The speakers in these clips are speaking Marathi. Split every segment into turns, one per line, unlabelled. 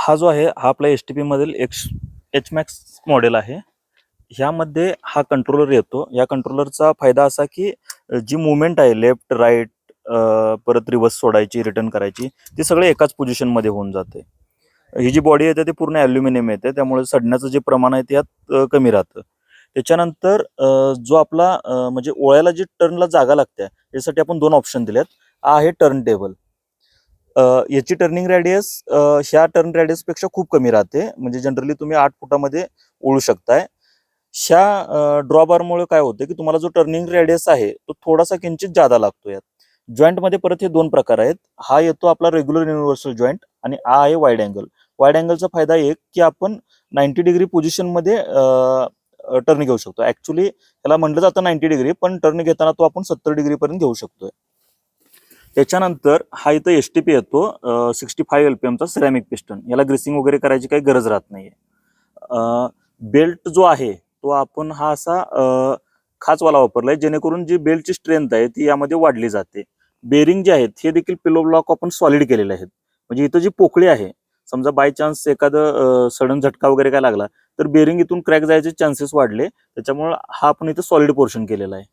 हा जो आहे हा आपला एस टी पी मधील एच मॅक्स मॉडेल आहे. ह्यामध्ये हा कंट्रोलर येतो. या कंट्रोलरचा फायदा असा की जी मुवमेंट आहे लेफ्ट राईट परत रिव्हर्स सोडायची रिटर्न करायची ती सगळे एकाच पोझिशनमध्ये होऊन जाते. ही जी बॉडी येते ती पूर्ण ॲल्युमिनियम येते, त्यामुळे सडण्याचं जे प्रमाण आहे ते यात कमी राहतं. त्याच्यानंतर जो आपला म्हणजे ओळ्याला जी टर्नला जागा लागते यासाठी आपण दोन ऑप्शन दिलेत. हा आहे टर्न टेबल. याची टर्निंग रेडियस ह्या टर्न रेडियसपेक्षा खूप कमी राहते, म्हणजे जनरली तुम्ही 8 फुटामध्ये ओळू शकताय. ह्या ड्रॉबारमुळे काय होतं की तुम्हाला जो टर्निंग रेडियस आहे तो थोडासा किंचित जादा लागतो. यात जॉईंटमध्ये परत हे दोन प्रकार आहेत. हा येतो आपला रेग्युलर युनिव्हर्सल जॉईंट आणि हा आहे वाईड अँगल. वाईड अँगलचा फायदा एक की आपण 90 डिग्री पोझिशनमध्ये टर्न घेऊ शकतो. ऍक्च्युली याला म्हटलं जातं 90 डिग्री, पण टर्न घेताना तो आपण 70 डिग्रीपर्यंत घेऊ शकतोय. त्याच्यानंतर हा इथं एस टी पी येतो 65 LPMचा सिरॅमिक पिस्टन. याला ग्रेसिंग वगैरे करायची काही गरज राहत नाहीये. बेल्ट जो आहे तो आपण हा असा खाचवाला वापरलाय, जेणेकरून जी बेल्टची स्ट्रेंथ आहे ती यामध्ये वाढली जाते. बेरिंग जे आहेत हे देखील पिलो ब्लॉक आपण सॉलिड केलेले आहेत. म्हणजे इथं जी पोकळी आहे, समजा बाय चान्स एखादं सडन झटका वगैरे काय लागला तर बेरिंग इथून क्रॅक जायचे चान्सेस वाढले. त्याच्यामुळे हा आपण इथं सॉलिड पोर्शन केलेला आहे.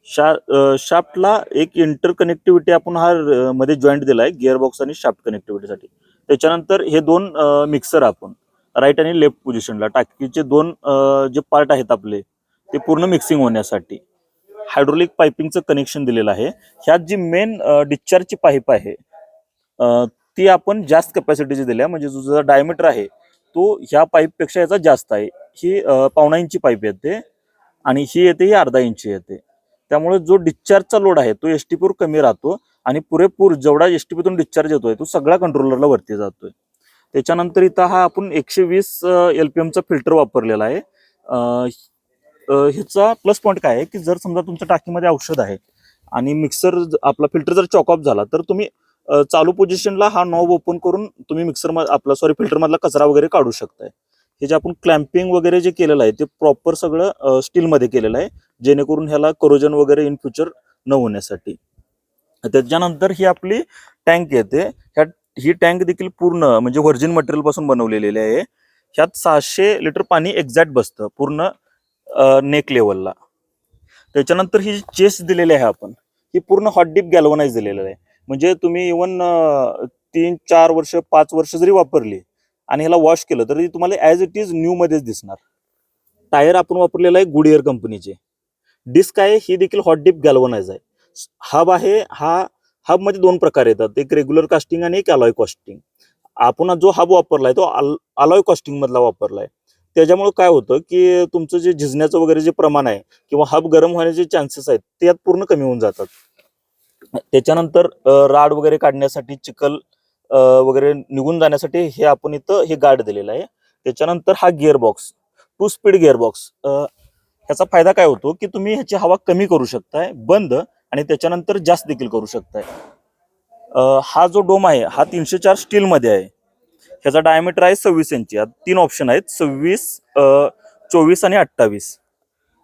शाफ्टला एक इंटर कनेक्टिव्हिटी आपण हा मध्ये जॉईंट दिलाय गिअरबॉक्स आणि शाफ्ट कनेक्टिव्हिटीसाठी. त्याच्यानंतर हे दोन मिक्सर आपण राईट आणि लेफ्ट पोझिशनला टाकीचे दोन जे पार्ट आहेत आपले ते पूर्ण मिक्सिंग होण्यासाठी हायड्रोलिक पायपिंगचं कनेक्शन दिलेलं आहे. ह्यात जी मेन डिस्चार्जची पाईप आहे ती आपण जास्त कॅपॅसिटीची दिली आहे, म्हणजे जो डायमीटर आहे तो ह्या पाईपपेक्षा याचा जास्त आहे. ही 1.5 इंची पाईप येते आणि ही येते ही 1/2 इंची येते. त्यामुळे जो डिस्चार्जचा लोड आहे तो एसटीपीवर कमी राहतो आणि पुरेपूर जेवढा एसटीपीतून डिस्चार्ज येतोय तो सगळा कंट्रोलरला वरती जातोय. त्याच्यानंतर इथं हा आपण 120 LPMचा फिल्टर वापरलेला आहे. ह्याचा प्लस पॉईंट काय आहे की जर समजा तुमच्या टाकीमध्ये औषध आहे आणि मिक्सर आपला फिल्टर जर चॉक ऑफ झाला तर तुम्ही चालू पोझिशनला हा नॉब ओपन करून तुम्ही फिल्टर मधला कचरा वगैरे काढू शकताय. हे जे आपण क्लॅम्पिंग वगैरे जे केलेलं आहे ते प्रॉपर सगळं स्टीलमध्ये केलेलं आहे, जेणेकरून ह्याला करोजन वगैरे इन फ्युचर न होण्यासाठी. त्याच्यानंतर ही आपली टँक येते. ही टँक देखील पूर्ण म्हणजे व्हर्जिन मटेरियल पासून बनवलेली आहे. ह्यात 600 लिटर पाणी एक्झॅक्ट बसतं पूर्ण नेक लेवलला. त्याच्यानंतर ही चेस्ट दिलेली आहे आपण, ही पूर्ण हॉट डीप गॅल्वनाइज दिलेलं आहे. म्हणजे तुम्ही इव्हन 3-4 वर्ष 5 वर्ष जरी वापरली आणि ह्याला वॉश केलं तरी तुम्हाला ॲज इट इज न्यू मध्येच दिसणार. टायर आपण वापरलेला आहे गुडइयर कंपनीचे. डिस्क आहे ही देखील हॉट डीप गॅल्वनाइज आहे. हब आहे, हा हब मध्ये दोन प्रकार येतात, एक रेग्युलर कास्टिंग आणि एक अलॉय कास्टिंग. आपण जो हब वापरलाय तो अलॉय कास्टिंग मधला वापरलाय. त्याच्यामुळे काय होतं की तुमचं जे झिजण्याचं वगैरे जे प्रमाण आहे किंवा हब गरम होण्याचे चान्सेस आहेत ते यात पूर्ण कमी होऊन जातात. त्याच्यानंतर राड वगैरे काढण्यासाठी चिखल वगैरे निघून जाण्यासाठी हे आपण इथं हे गार्ड दिलेलं आहे. त्याच्यानंतर हा गिअरबॉक्स 2 स्पीड गिअरबॉक्स. ह्याचा फायदा काय होतो की तुम्ही ह्याची हवा कमी करू शकताय बंद आणि त्याच्यानंतर जास्त देखील करू शकताय. हा जो डोम आहे हा 304 स्टीलमध्ये आहे. ह्याचा डायमीटर आहे 26 इंची. यात 3 ऑप्शन आहेत, 26, 24 आणि 28.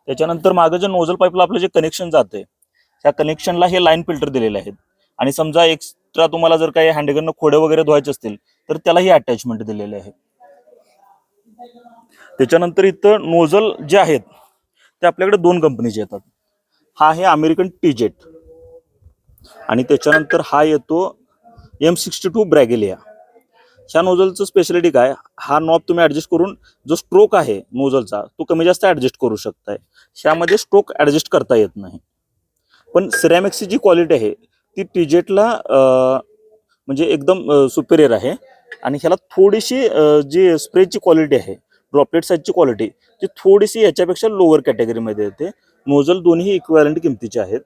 त्याच्यानंतर मागे जे नोझल पाईपला आपलं जे कनेक्शन जाते त्या कनेक्शनला हे लाईन फिल्टर दिलेले आहेत. आणि समजा एक्स्ट्रा तुम्हाला जर काही हँडगननं खोडे वगैरे धुवायचे असतील तर त्यालाही अटॅचमेंट दिलेले आहे. त्याच्यानंतर इथं नोझल जे आहेत ते आपल्याकडे 2 कंपनीचे येतात. हा आहे अमेरिकन टीजेट आणि त्याच्यानंतर हा येतो M62 ब्रॅगेलिया. ह्या नोझलचं स्पेशालिटी काय, हा नॉब तुम्ही ऍडजस्ट करून जो स्ट्रोक आहे नोझलचा तो कमी जास्त ऍडजस्ट करू शकताय. ह्यामध्ये स्ट्रोक ऍडजस्ट करता येत नाही. पण सिरॅमिक्सची जी क्वालिटी आहे ती टीजेटला म्हणजे एकदम सुपेरियर आहे. आणि ह्याला थोडीशी जी स्प्रेची क्वालिटी आहे, ड्रॉपलेट साईजची क्वालिटी ती थोडीशी याच्यापेक्षा लोअर कॅटेगरीमध्ये येते. नोझल दोन्ही इक्विव्हॅलंट किमतीचे आहेत.